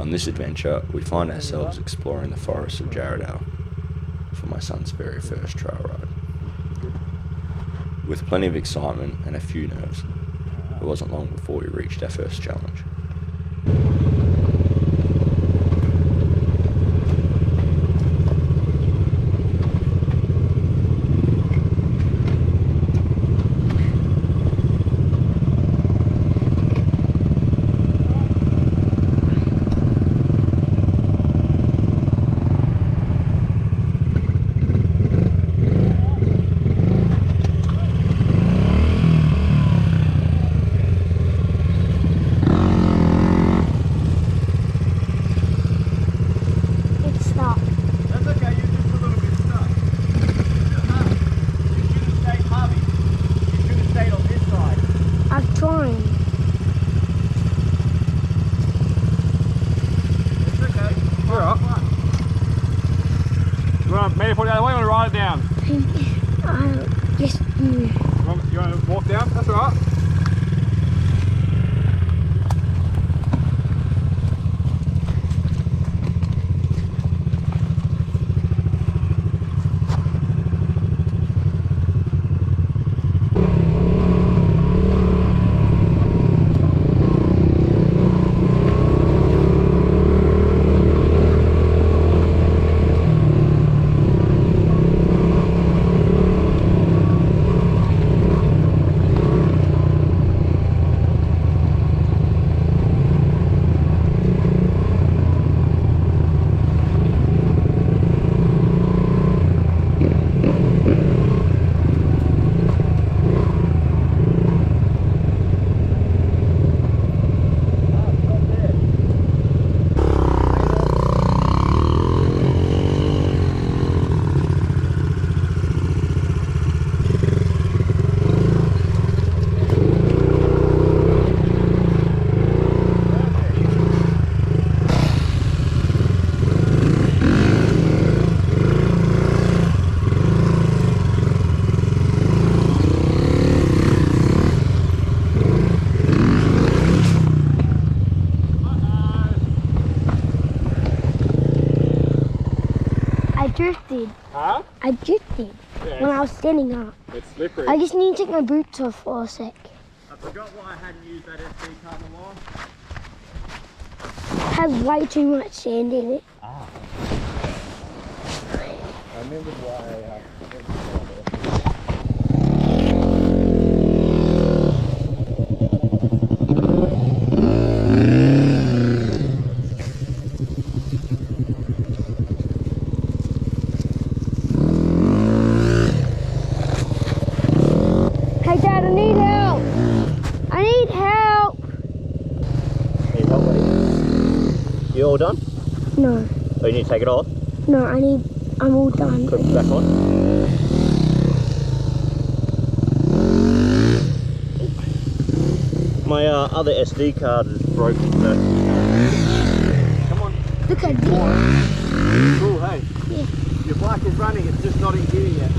On this adventure, we find ourselves exploring the forests of Jarrahdale for my son's very first trail ride. With plenty of excitement and a few nerves, it wasn't long before we reached our first challenge. You want to walk down? That's alright. Drifted. Huh? I drifted when I was standing up. It's slippery. I just need to take my boots off for a sec. I forgot why I hadn't used that SD card in a while. It has way too much sand in it. Ah. I remembered why Hey Dad, I need help! I need help! Need help, buddy? You all done? No, Oh, you need to take it off? no, I'm all done. Put it back on? My other SD card is broken, so... Come on. Look at this. Cool, hey? Yeah. Your bike is running, it's just not in gear yet.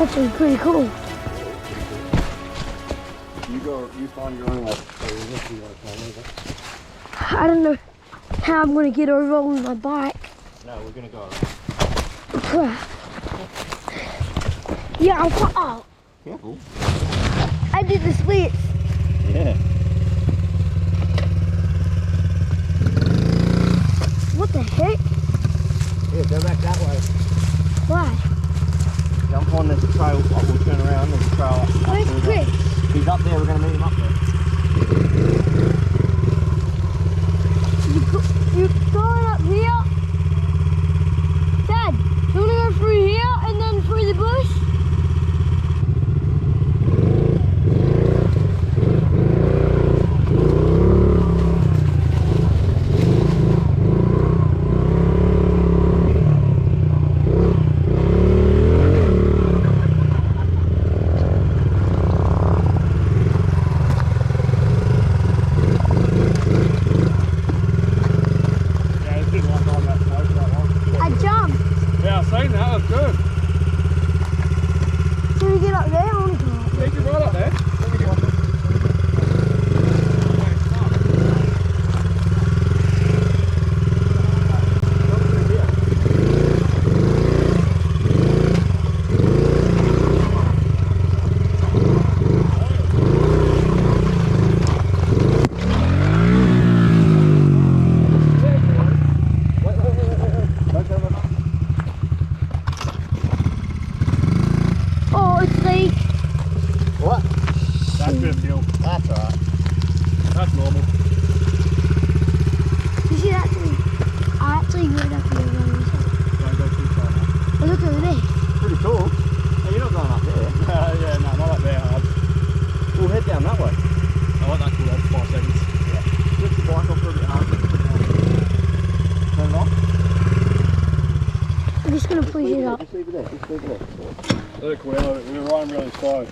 actually pretty cool. You find your own way. I don't know how I'm gonna get over on my bike. No, we're gonna go around. Yeah, oh, Careful. I did the splits. Yeah. What the heck? Yeah, go back that way. Why? Jump on, there's a trail. Oh, we'll turn around, there's a trail up. Where's Chris? He's up there, we're gonna meet him up there. You're going up here? Dad, you wanna go through here and then through the bush? I jumped. Yeah, I've seen that, that's good. Can we get up there? I wanna go up. Take your right up there. Oh, it's like, What? That's good fuel. That's alright. That's normal. you see that thing? I actually went up here. Don't go too far now. Oh, look over there. Pretty cool. Hey, you're not going up there. Yeah, no, not up there hard. We'll head down that way. I like that cool off 5 seconds. Lift the bike off for a bit hard. Turn it off. I'm just gonna push it up. Just leave it there. Just leave it there. Look, we were running really slow.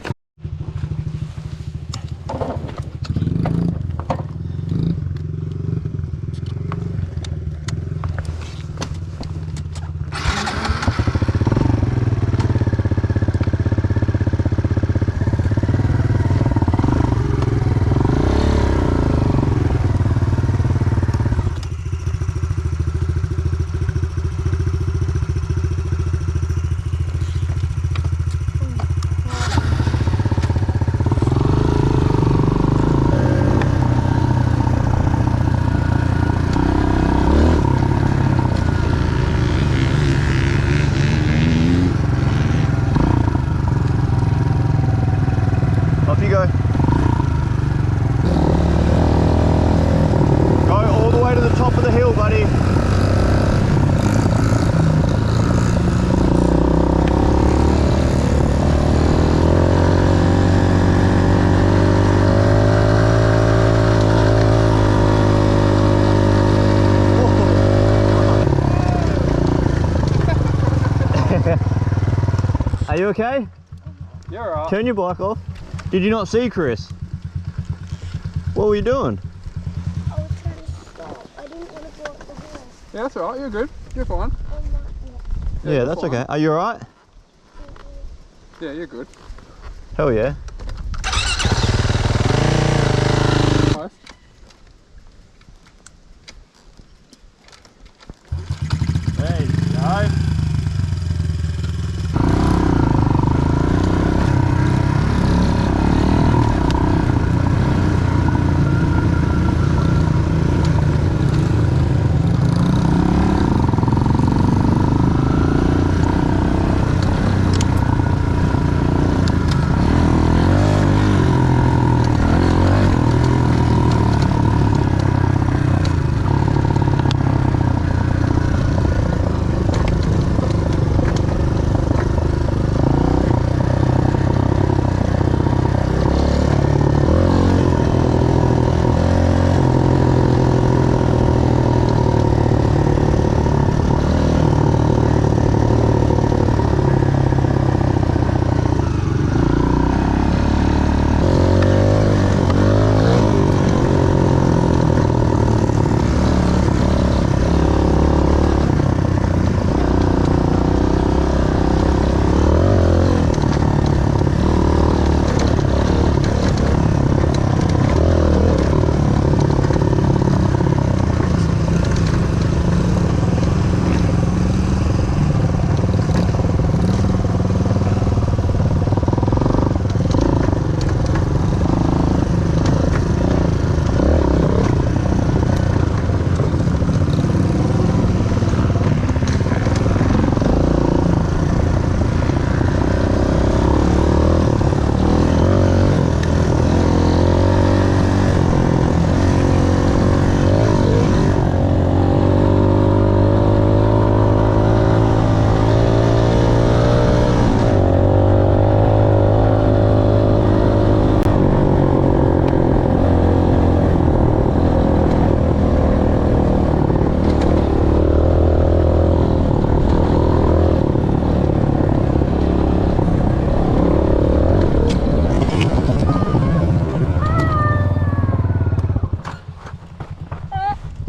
Off you go. Go all the way to the top of the hill, buddy. Are you okay? You're alright. Turn your bike off. Did you not see Chris? What were you doing? I was trying to stop. I didn't want to go up the hill. Yeah, that's alright, you're good. You're fine. Yeah, you're that's fine. okay. Are you alright? Yeah, you're good. Hell yeah. Nice. There you go.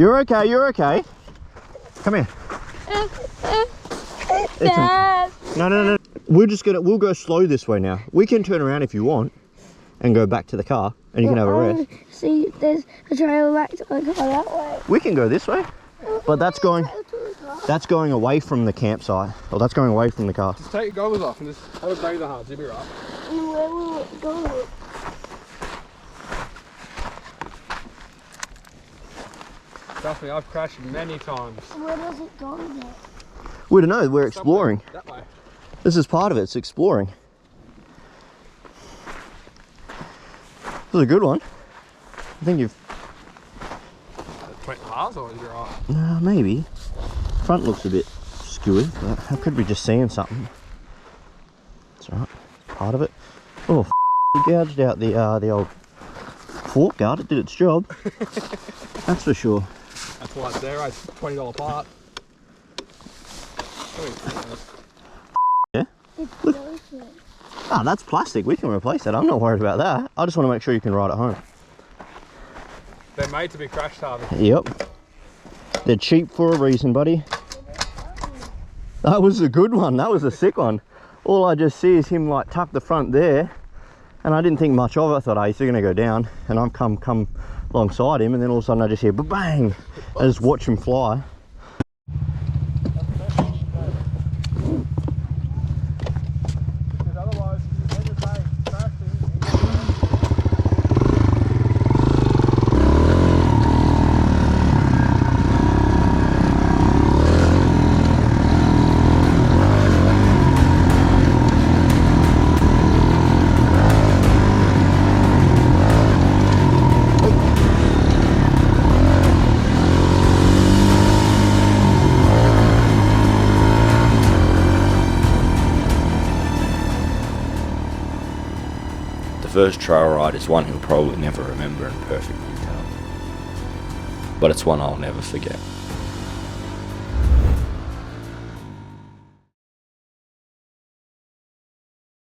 You're okay, you're okay. Come here. Dad. No. We'll go slow this way now. We can turn around if you want and go back to the car and you can have a rest. See, there's a trail back to my car that way. We can go this way, but that's going away from the campsite. Or that's going away from the car. Just take your goggles off and just have a breather hard, you'll be right. And where will it go? Trust me, I've crashed many times. Where does it go then? We don't know, we're exploring. That way. This is part of it, it's exploring. This is a good one. I think you've... 20 miles or is it right? maybe. Front looks a bit skewy, but I could be just seeing something. That's alright, part of it. Oh, you gouged out the old fork guard, it did its job. That's for sure. That's why it's there, it's $20 part. Yeah? It's broken. Ah, that's plastic, we can replace that, I'm not worried about that. I just want to make sure you can ride it home. They're made to be crash hardened. Yep. They're cheap for a reason, buddy. That was a good one, that was a sick one. All I just see is him like tuck the front there, and I didn't think much of it. I thought, oh, he's going to go down, and I'm come alongside him, and then all of a sudden I just hear bang, I just watch him fly. Because otherwise, you end up crashing. The first trail ride is one he'll probably never remember in perfect detail, but it's one I'll never forget.